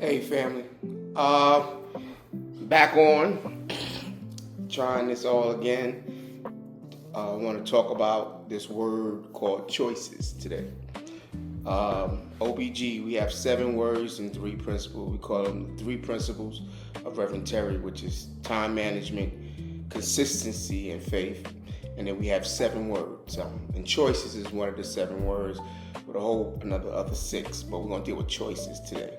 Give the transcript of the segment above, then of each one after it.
Hey family, uh, back on, trying this all again. I want to talk about this word called choices today. OBG, we have 7 words and 3 principles. We call them the 3 principles of Reverend Terry, which is time management, consistency, and faith. And then we have 7 words. And choices is one of the 7 words with a whole another other 6, but we're gonna deal with choices today.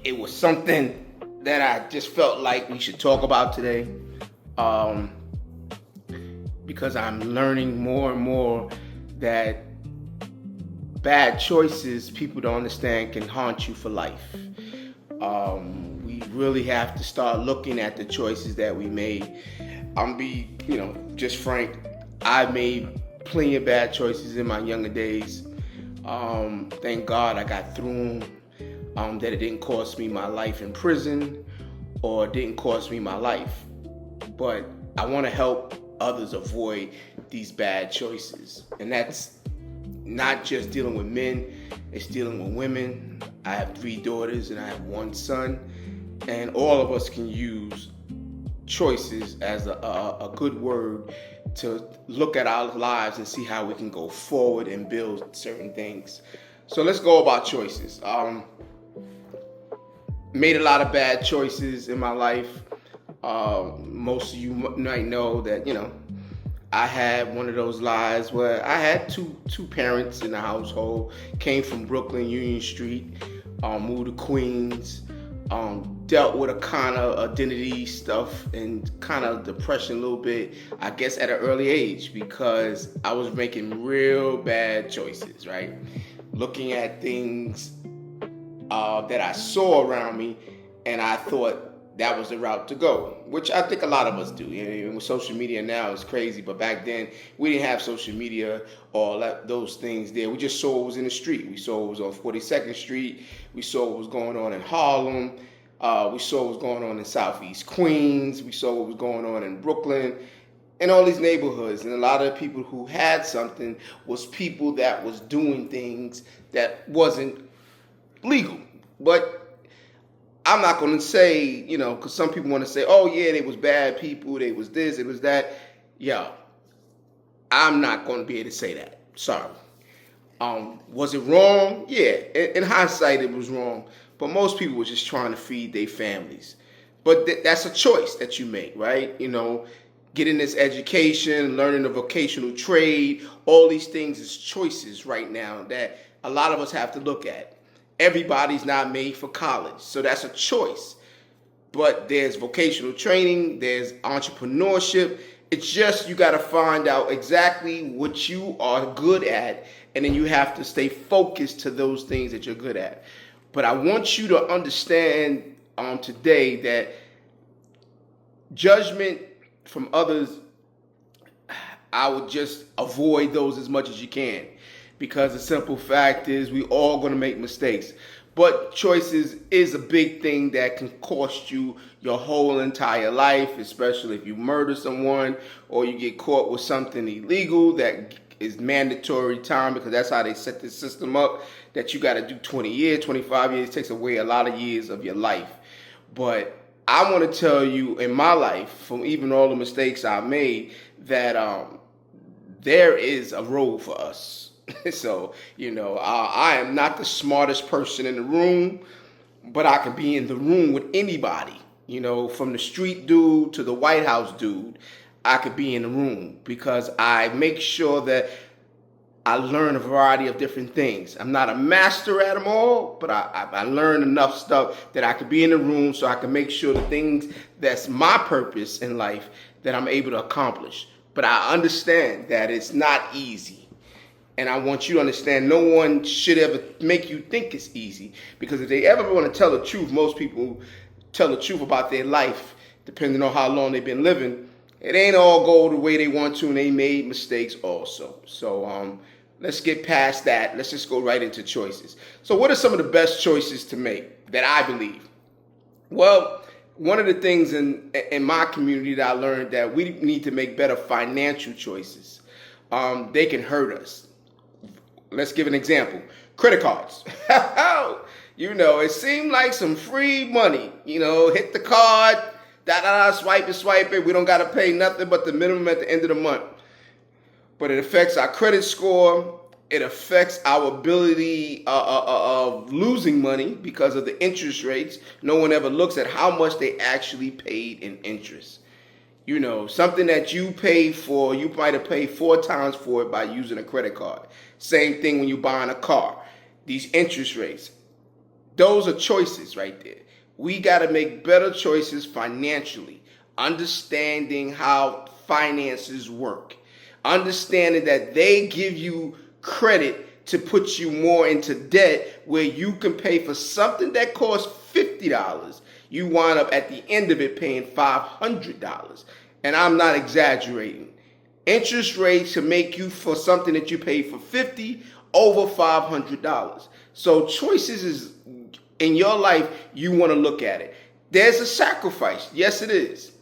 It was something that I just felt like we should talk about today, um, because I'm learning more and more that bad choices people don't understand can haunt you for life. We really have to start looking at the choices that we made. I'm be, just frank. I made plenty of bad choices in my younger days. Thank God I got through them. That it didn't cost me my life in prison or didn't cost me my life. But I want to help others avoid these bad choices. And that's not just dealing with men, it's dealing with women. I have 3 daughters and I have 1 son. And all of us can use choices as a good word to look at our lives and see how we can go forward and build certain things. So let's go about choices. Made a lot of bad choices in my life. Most of you might know that, I had one of those lives where I had two parents in the household, came from Brooklyn, Union Street, moved to Queens, dealt with a kind of identity stuff and kind of depression a little bit, I guess at an early age, because I was making real bad choices, right? Looking at things that I saw around me, and I thought that was the route to go, which I think a lot of us do. With social media now, it's crazy, but back then we didn't have social media or those things there. We just saw what was in the street. We saw what was on 42nd Street. We saw what was going on in Harlem. We saw what was going on in Southeast Queens. We saw what was going on in Brooklyn and all these neighborhoods. And a lot of people who had something was people that was doing things that wasn't legal. But I'm not going to say, because some people want to say, oh, yeah, they was bad people, they was this, it was that. Yo, I'm not going to be able to say that. Sorry. Was it wrong? Yeah, in hindsight, it was wrong. But most people were just trying to feed their families. But that's a choice that you make, right? Getting this education, learning a vocational trade, all these things is choices right now that a lot of us have to look at. Everybody's not made for college, so that's a choice. But there's vocational training, there's entrepreneurship. It's just you got to find out exactly what you are good at, and then you have to stay focused to those things that you're good at. But I want you to understand today that judgment from others, I would just avoid those as much as you can, because the simple fact is we all going to make mistakes. But choices is a big thing that can cost you your whole entire life, especially if you murder someone or you get caught with something illegal that is mandatory time, because that's how they set the system up, that you got to do 20 years, 25 years. It takes away a lot of years of your life. But I want to tell you, in my life, from even all the mistakes I made, that there is a role for us. So, I am not the smartest person in the room, but I can be in the room with anybody. From the street dude to the White House dude, I could be in the room because I make sure that I learn a variety of different things. I'm not a master at them all, but I learn enough stuff that I could be in the room so I can make sure the things that's my purpose in life that I'm able to accomplish. But I understand that it's not easy. And I want you to understand no one should ever make you think it's easy. Because if they ever want to tell the truth, most people tell the truth about their life, depending on how long they've been living. It ain't all go the way they want to, and they made mistakes also. So let's get past that. Let's just go right into choices. So what are some of the best choices to make that I believe? Well, one of the things in my community that I learned, that we need to make better financial choices. They can hurt us. Let's give an example. Credit cards. It seemed like some free money. Hit the card, swipe it. We don't got to pay nothing but the minimum at the end of the month. But it affects our credit score. It affects our ability of losing money because of the interest rates. No one ever looks at how much they actually paid in interest. Something that you pay for, you might have paid 4 times for it by using a credit card. Same thing when you're buying a car. These interest rates, those are choices right there. We got to make better choices financially, understanding how finances work, understanding that they give you credit to put you more into debt where you can pay for something that costs $50. You wind up at the end of it paying $500. And I'm not exaggerating. Interest rates can make you for something that you pay for $50 over $500. So choices is in your life, you want to look at it. There's a sacrifice. Yes, it is.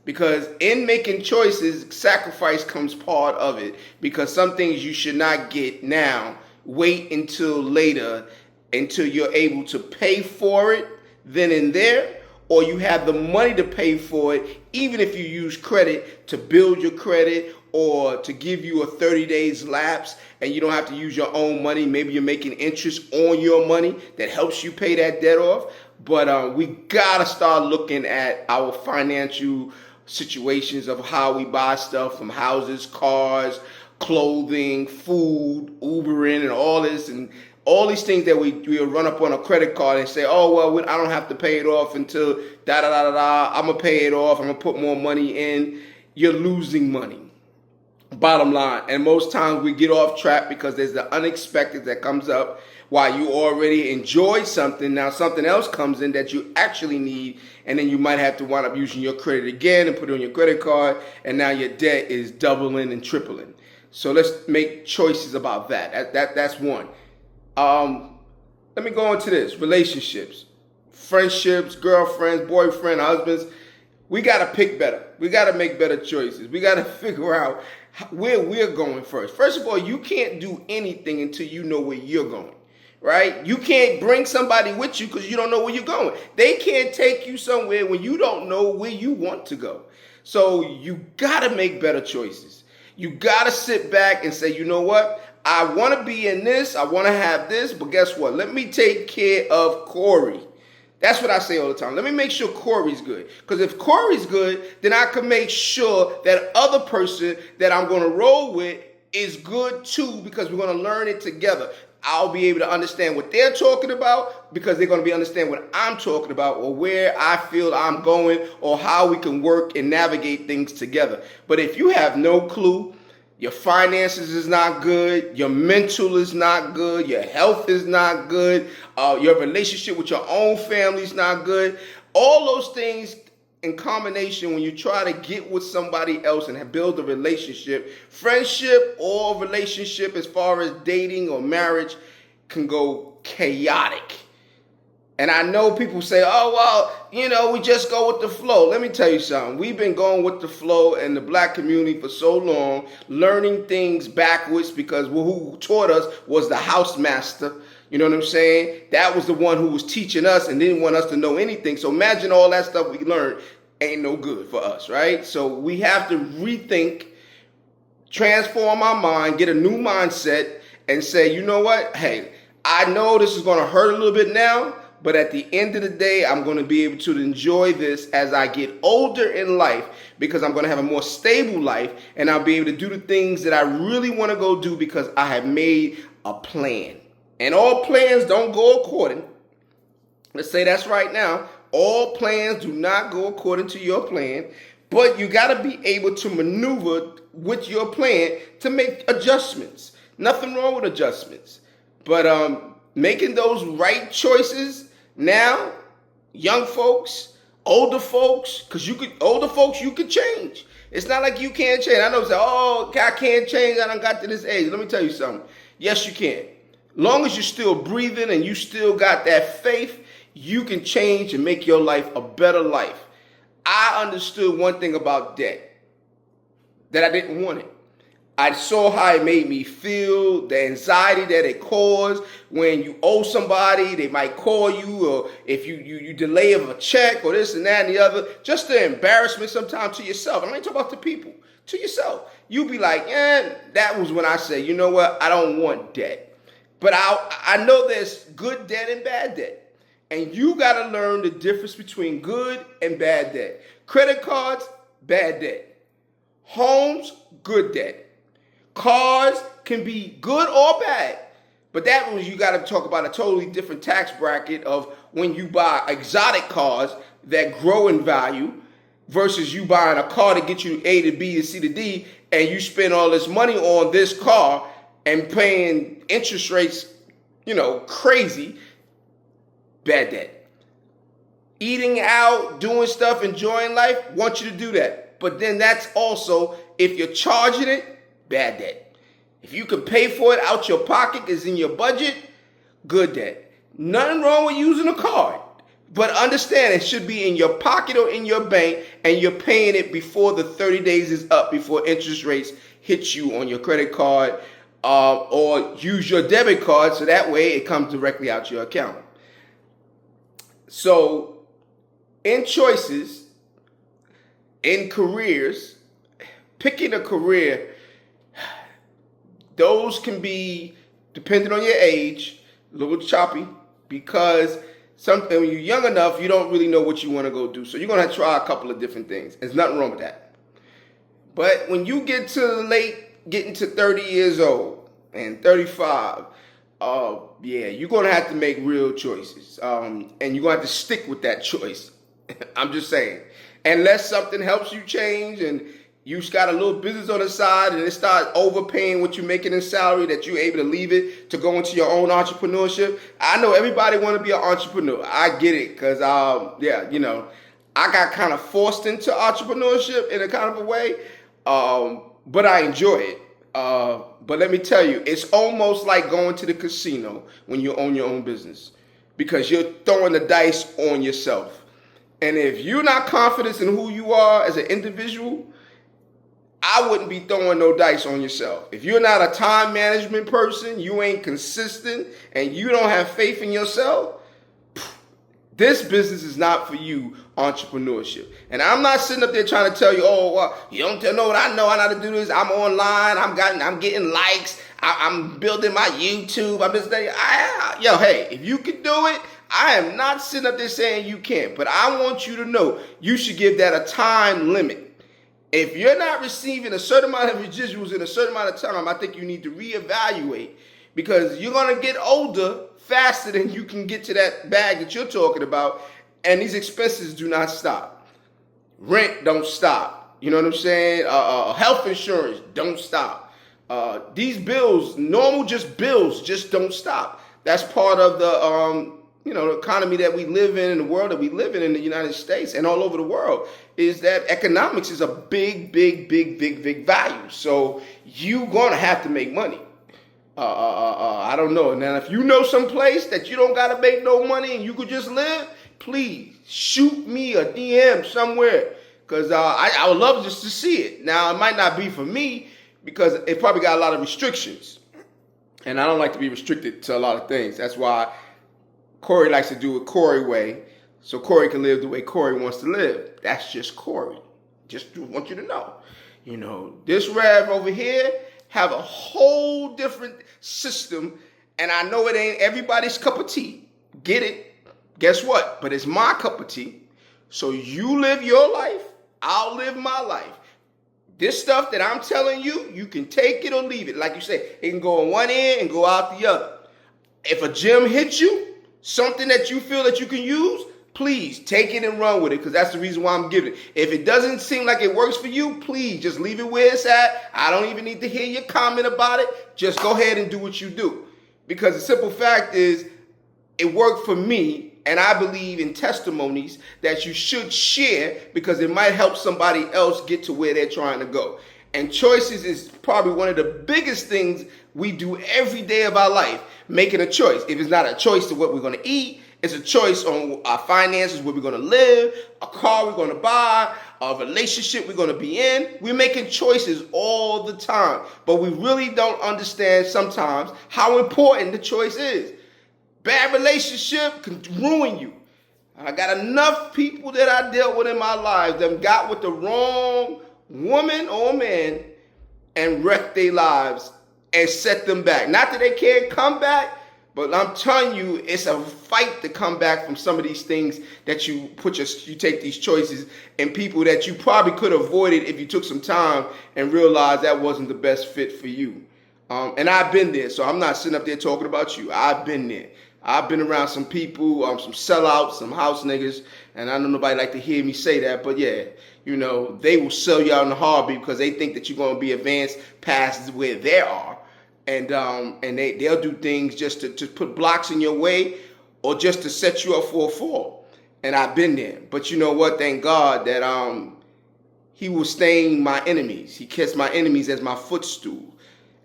Because in making choices, sacrifice comes part of it. Because some things you should not get now. Wait until later, until you're able to pay for it then and there, or you have the money to pay for it, even if you use credit to build your credit or to give you a 30 days lapse and you don't have to use your own money. Maybe you're making interest on your money that helps you pay that debt off. But we got to start looking at our financial situations of how we buy stuff from houses, cars, clothing, food, Ubering, and all this, and all these things that we'll run up on a credit card and say, oh, well, I don't have to pay it off until I'm going to pay it off. I'm going to put more money in. You're losing money. Bottom line. And most times we get off track because there's the unexpected that comes up while you already enjoyed something. Now something else comes in that you actually need, and then you might have to wind up using your credit again and put it on your credit card, and now your debt is doubling and tripling. So let's make choices about that. That's one. Let me go into this. Relationships, friendships, girlfriends, boyfriend, husbands. We got to pick better. We got to make better choices. We got to figure out where we're going first. First of all, you can't do anything until you know where you're going, right? You can't bring somebody with you because you don't know where you're going. They can't take you somewhere when you don't know where you want to go. So you got to make better choices. You got to sit back and say, you know what? I want to be in this. I want to have this. But guess what? Let me take care of Corey. That's what I say all the time. Let me make sure Corey's good. Because if Corey's good, then I can make sure that other person that I'm going to roll with is good too, because we're going to learn it together. I'll be able to understand what they're talking about because they're going to be understand what I'm talking about, or where I feel I'm going, or how we can work and navigate things together. But if you have no clue, your finances is not good, your mental is not good, your health is not good, your relationship with your own family is not good. All those things in combination, when you try to get with somebody else and build a relationship, friendship or relationship as far as dating or marriage can go chaotic. And I know people say, oh, well, we just go with the flow. Let me tell you something. We've been going with the flow in the black community for so long, learning things backwards, because who taught us was the house master. You know what I'm saying? That was the one who was teaching us and didn't want us to know anything. So imagine all that stuff we learned ain't no good for us, right? So we have to rethink, transform our mind, get a new mindset, and say, you know what? Hey, I know this is going to hurt a little bit now, but at the end of the day, I'm going to be able to enjoy this as I get older in life, because I'm going to have a more stable life, and I'll be able to do the things that I really want to go do because I have made a plan. And all plans don't go according. Let's say that's right now. All plans do not go according to your plan, but you got to be able to maneuver with your plan to make adjustments. Nothing wrong with adjustments, but making those right choices now, young folks, older folks, because older folks, you can change. It's not like you can't change. I know say, oh, I can't change. I done got to this age. Let me tell you something. Yes, you can. Long as you're still breathing and you still got that faith, you can change and make your life a better life. I understood one thing about debt, that I didn't want it. I saw how it made me feel, the anxiety that it caused. When you owe somebody, they might call you, or if you delay of a check or this and that and the other, just the embarrassment sometimes to yourself. I ain't talking about the people, to yourself. You be like, that was when I said, you know what, I don't want debt. But I know there's good debt and bad debt. And you got to learn the difference between good and bad debt. Credit cards, bad debt. Homes, good debt. Cars can be good or bad, but that means you got to talk about a totally different tax bracket of when you buy exotic cars that grow in value versus you buying a car to get you A to B to C to D, and you spend all this money on this car and paying interest rates, crazy. Bad debt. Eating out, doing stuff, enjoying life, want you to do that. But then that's also, if you're charging it, bad debt. If you can pay for it out your pocket, is in your budget, good debt. Nothing wrong with using a card. But understand it should be in your pocket or in your bank, and you're paying it before the 30 days is up, before interest rates hit you on your credit card, or use your debit card so that way it comes directly out your account. So in choices, in careers, picking a career, those can be, depending on your age, a little choppy, because when you're young enough, you don't really know what you want to go do. So you're going to try a couple of different things. There's nothing wrong with that. But when you get to getting to 30 years old and 35, you're going to have to make real choices. And you're going to have to stick with that choice. I'm just saying. Unless something helps you change and you got a little business on the side and it starts overpaying what you're making in salary, that you're able to leave it to go into your own entrepreneurship. I know everybody want to be an entrepreneur. I get it because, I got kind of forced into entrepreneurship in a kind of a way, but I enjoy it. But let me tell you, it's almost like going to the casino when you own your own business, because you're throwing the dice on yourself. And if you're not confident in who you are as an individual, I wouldn't be throwing no dice on yourself. If you're not a time management person, you ain't consistent, and you don't have faith in yourself, this business is not for you, entrepreneurship. And I'm not sitting up there trying to tell you, you don't know what I know. I know how to do this. I'm online. I'm getting likes. I'm building my YouTube. I'm just saying, hey, if you can do it, I am not sitting up there saying you can't. But I want you to know you should give that a time limit. If you're not receiving a certain amount of residuals in a certain amount of time, I think you need to reevaluate, because you're going to get older faster than you can get to that bag that you're talking about, and these expenses do not stop. Rent don't stop. You know what I'm saying? Health insurance don't stop. These bills, normal bills, just don't stop. That's part of the the economy that we live in the world that we live in the United States and all over the world, is that economics is a big value. So you're going to have to make money. I don't know. Now, if you know some place that you don't got to make no money and you could just live, please shoot me a DM somewhere, because I would love just to see it. Now, it might not be for me because it probably got a lot of restrictions. And I don't like to be restricted to a lot of things. That's why Corey likes to do it Corey way, so Corey can live the way Corey wants to live. That's just Corey. Just want you to know. This Rev over here have a whole different system, and I know it ain't everybody's cup of tea. Get it? Guess what? But it's my cup of tea. So you live your life, I'll live my life. This stuff that I'm telling you, you can take it or leave it. Like you say, it can go on one end and go out the other. If a gem hits you, something that you feel that you can use, please take it and run with it, because that's the reason why I'm giving it. If it doesn't seem like it works for you, please just leave it where it's at. I don't even need to hear your comment about it. Just go ahead and do what you do. Because the simple fact is, it worked for me, and I believe in testimonies that you should share, because it might help somebody else get to where they're trying to go. And choices is probably one of the biggest things we do every day of our life, making a choice. If it's not a choice to what we're going to eat, It's a choice on our finances, where we're going to live, a car we're going to buy, a relationship we're going to be in. We're making choices all the time, but we really don't understand sometimes how important the choice is. Bad relationship can ruin you. I got enough people that I dealt with in my life that got with the wrong woman or man and wrecked their lives and set them back. Not that they can't come back, but I'm telling you, it's a fight to come back from some of these things that you take these choices, and people that you probably could have avoided if you took some time and realized that wasn't the best fit for you. And I've been there, so I'm not sitting up there talking about you. I've been there. I've been around some people, some sellouts, some house niggas, and I know nobody like to hear me say that, but yeah, they will sell you out in the heartbeat because they think that you're going to be advanced past where they are, and they'll do things just to put blocks in your way or just to set you up for a fall. And I've been there, but you know what? Thank God that He will stain my enemies. He kissed my enemies as my footstool.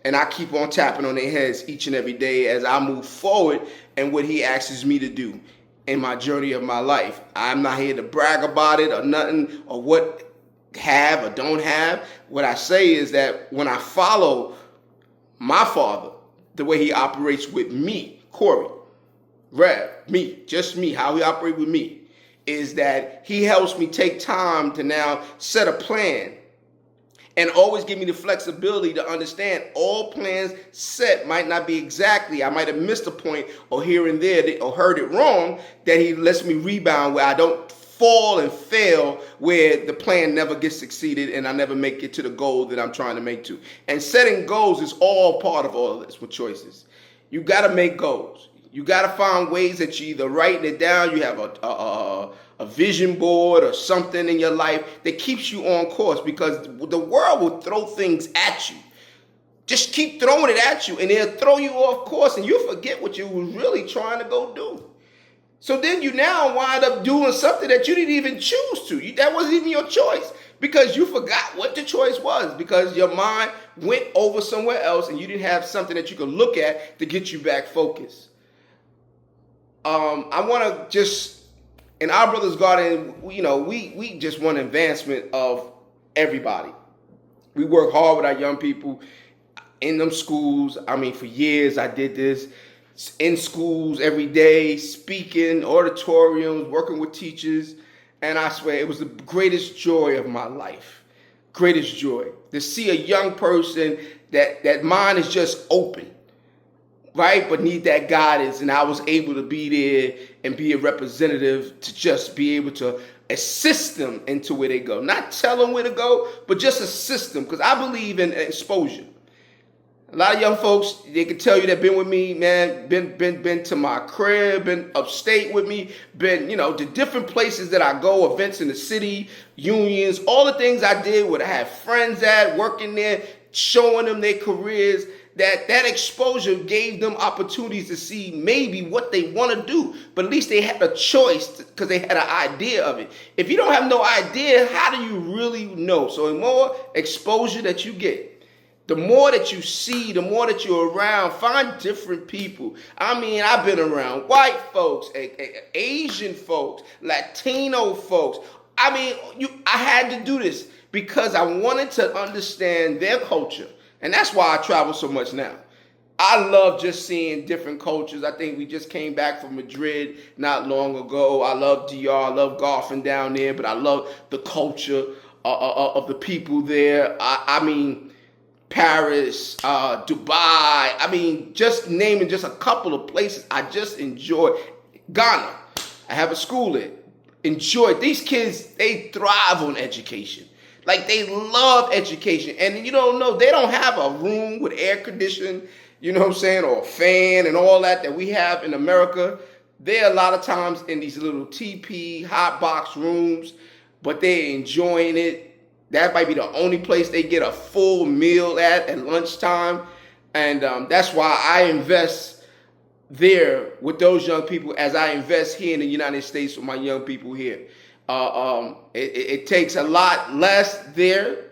And I keep on tapping on their heads each and every day as I move forward and what He asks me to do in my journey of my life. I'm not here to brag about it or nothing or what have or don't have. What I say is that when I follow my Father, the way He operates with me, Corey, Rev, me, just me, how He operates with me, is that He helps me take time to now set a plan and always give me the flexibility to understand all plans set might not be exactly. I might have missed a point or here and there or heard it wrong, that He lets me rebound where I don't fall and fail, where the plan never gets succeeded and I never make it to the goal that I'm trying to make to. And setting goals is all part of all of this with choices. You got to make goals. You got to find ways that you either writing it down, you have a vision board or something in your life that keeps you on course, because the world will throw things at you. Just keep throwing it at you and they'll throw you off course and you forget what you was really trying to go do. So then you now wind up doing something that you didn't even choose to. That wasn't even your choice because you forgot what the choice was because your mind went over somewhere else and you didn't have something that you could look at to get you back focused. I want to just, in Our Brother's Garden, we just want advancement of everybody. We work hard with our young people in them schools. I mean, for years I did this in schools every day, speaking, auditoriums, working with teachers. And I swear it was the greatest joy of my life. Greatest joy to see a young person that mind is just open. Right, but need that guidance, and I was able to be there and be a representative to just be able to assist them into where they go. Not tell them where to go, but just assist them, because I believe in exposure. A lot of young folks, they can tell you they've been with me, man, been to my crib, been upstate with me, been, to different places that I go, events in the city, unions, all the things I did where I had friends at, working there, showing them their careers. That exposure gave them opportunities to see maybe what they want to do, but at least they had a choice because they had an idea of it. If you don't have no idea, how do you really know? So the more exposure that you get, the more that you see, the more that you're around, find different people. I mean, I've been around white folks, Asian folks, Latino folks. I mean, I had to do this because I wanted to understand their culture. And that's why I travel so much now. I love just seeing different cultures. I think we just came back from Madrid not long ago. I love DR. I love golfing down there, but I love the culture of the people there. I mean, Paris, Dubai. I mean, just naming just a couple of places I just enjoy. Ghana. I have a school there. Enjoy. These kids, they thrive on education. Like, they love education. And you don't know, they don't have a room with air conditioning, you know what I'm saying, or a fan and all that we have in America. They're a lot of times in these little TP, hot box rooms, but they're enjoying it. That might be the only place they get a full meal at lunchtime. And that's why I invest there with those young people as I invest here in the United States with my young people here. It takes a lot less there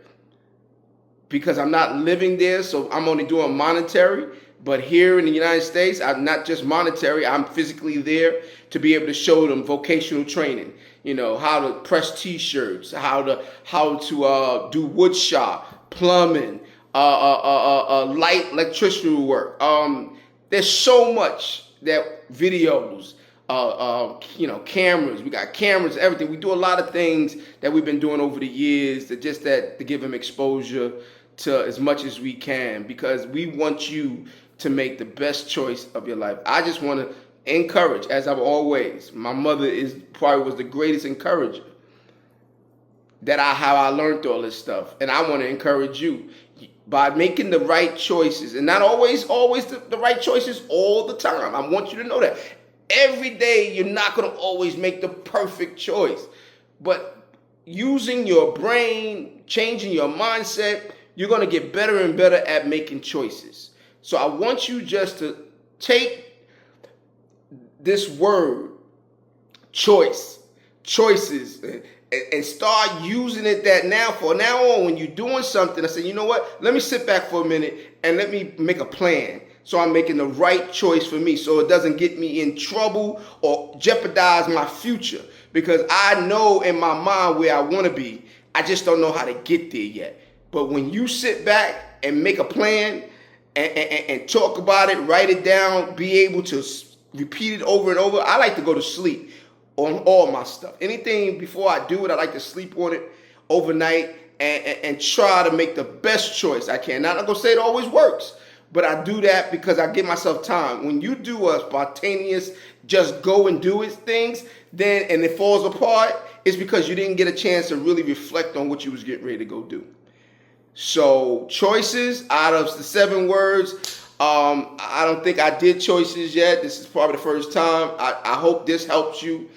because I'm not living there, so I'm only doing monetary. But here in the United States, I'm not just monetary, I'm physically there to be able to show them vocational training. How to press t-shirts, how to do wood shop, plumbing, light electrician work. There's so much that videos, cameras. We got cameras, everything. We do a lot of things that we've been doing over the years to give them exposure to as much as we can, because we want you to make the best choice of your life. I just want to encourage, as I've always. My mother was the greatest encourager how I learned all this stuff, and I want to encourage you by making the right choices, and not always the right choices all the time. I want you to know that every day you're not going to always make the perfect choice, but using your brain, changing your mindset, you're going to get better and better at making choices. So I want you just to take this word, choices, and start using it from now on when you're doing something. I say, you know what? Let me sit back for a minute and let me make a plan. So I'm making the right choice for me, so it doesn't get me in trouble or jeopardize my future. Because I know in my mind where I want to be. I just don't know how to get there yet. But when you sit back and make a plan and talk about it, write it down, be able to repeat it over and over. I like to go to sleep on all my stuff. Anything before I do it, I like to sleep on it overnight and try to make the best choice I can. Now, I'm not going to say it always works, but I do that because I give myself time. When you do a spontaneous, just go and do it things, and it falls apart, it's because you didn't get a chance to really reflect on what you was getting ready to go do. So choices, out of the 7 words, I don't think I did choices yet. This is probably the first time. I hope this helps you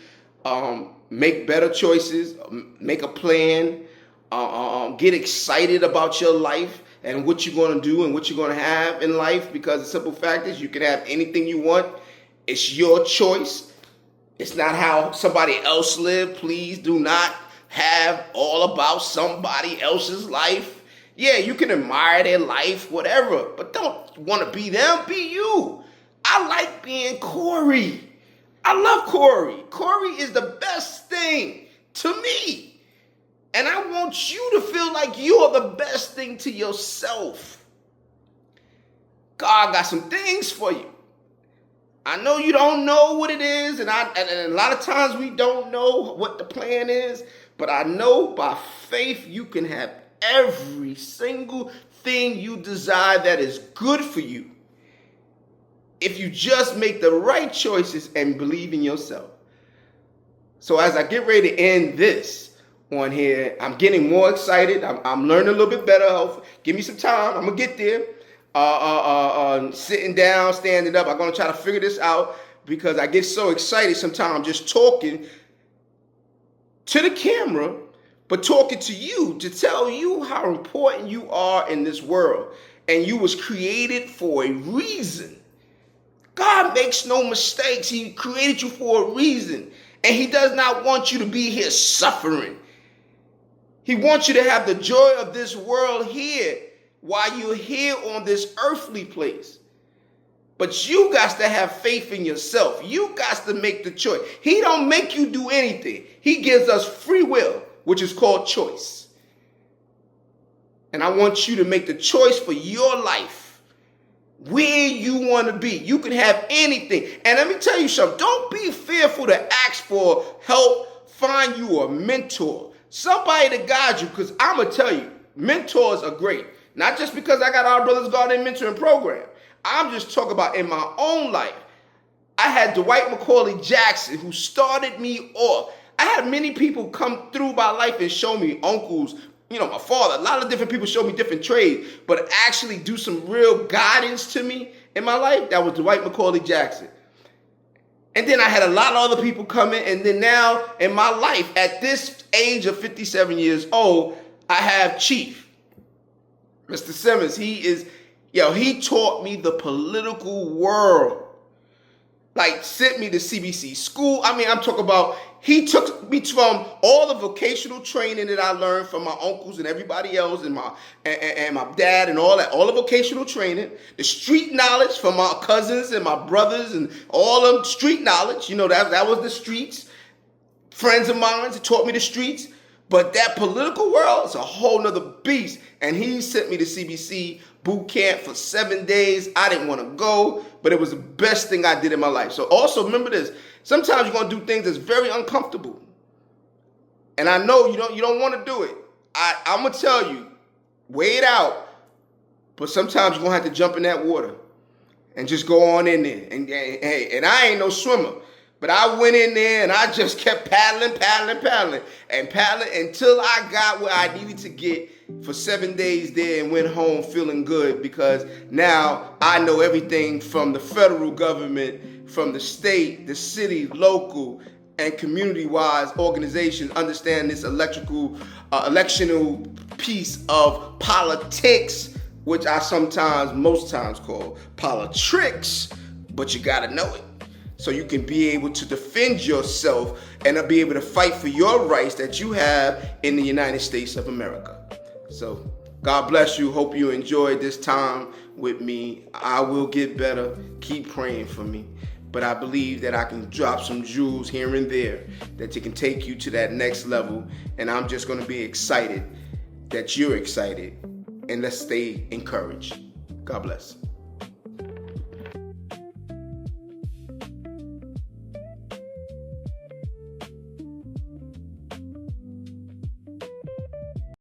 make better choices, make a plan, get excited about your life and what you're going to do and what you're going to have in life, because the simple fact is you can have anything you want. It's your choice. It's not how somebody else lived. Please do not have all about somebody else's life. Yeah, you can admire their life, whatever, but don't want to be them. Be you. I like being Corey. I love Corey. Corey is the best thing to me. And I want you to feel like you are the best thing to yourself. God got some things for you. I know you don't know what it is, and a lot of times we don't know what the plan is, but I know by faith you can have every single thing you desire that is good for you if you just make the right choices and believe in yourself. So as I get ready to end this on here, I'm getting more excited. I'm learning a little bit better. Give me some time. I'm going to get there. Sitting down, standing up. I'm going to try to figure this out because I get so excited sometimes just talking to the camera, but talking to you to tell you how important you are in this world. And you was created for a reason. God makes no mistakes. He created you for a reason. And he does not want you to be here suffering. He wants you to have the joy of this world here while you're here on this earthly place. But you got to have faith in yourself. You got to make the choice. He don't make you do anything. He gives us free will, which is called choice. And I want you to make the choice for your life, where you want to be. You can have anything. And let me tell you something. Don't be fearful to ask for help. Find you a mentor, somebody to guide you, because I'm going to tell you, mentors are great. Not just because I got our Brothers Garden mentoring program. I'm just talking about in my own life. I had Dwight Macaulay Jackson, who started me off. I had many people come through my life and show me, uncles, my father, a lot of different people show me different trades, but actually do some real guidance to me in my life. That was Dwight Macaulay Jackson. And then I had a lot of other people come in, and then now in my life, at this age of 57 years old, I have Chief. Mr. Simmons, he taught me the political world. Like, sent me to CBC school. I mean, I'm talking about, he took me from all the vocational training that I learned from my uncles and everybody else, and my dad and all that, all the vocational training, the street knowledge from my cousins and my brothers and all of street knowledge. That was the streets. Friends of mine that taught me the streets. But that political world is a whole nother beast. And he sent me to CBC boot camp for 7 days. I didn't want to go, but it was the best thing I did in my life. So also remember this. Sometimes you're going to do things that's very uncomfortable. And I know you don't want to do it. I'm going to tell you, wait out. But sometimes you're going to have to jump in that water and just go on in there. And I ain't no swimmer. But I went in there and I just kept paddling until I got where I needed to get for 7 days there and went home feeling good, because now I know everything from the federal government, from the state, the city, local, and community-wise organizations understand this electional piece of politics, which I most times call politricks, but you gotta know it. So you can be able to defend yourself and be able to fight for your rights that you have in the United States of America. So God bless you. Hope you enjoyed this time with me. I will get better. Keep praying for me. But I believe that I can drop some jewels here and there that can take you to that next level. And I'm just going to be excited that you're excited. And let's stay encouraged. God bless.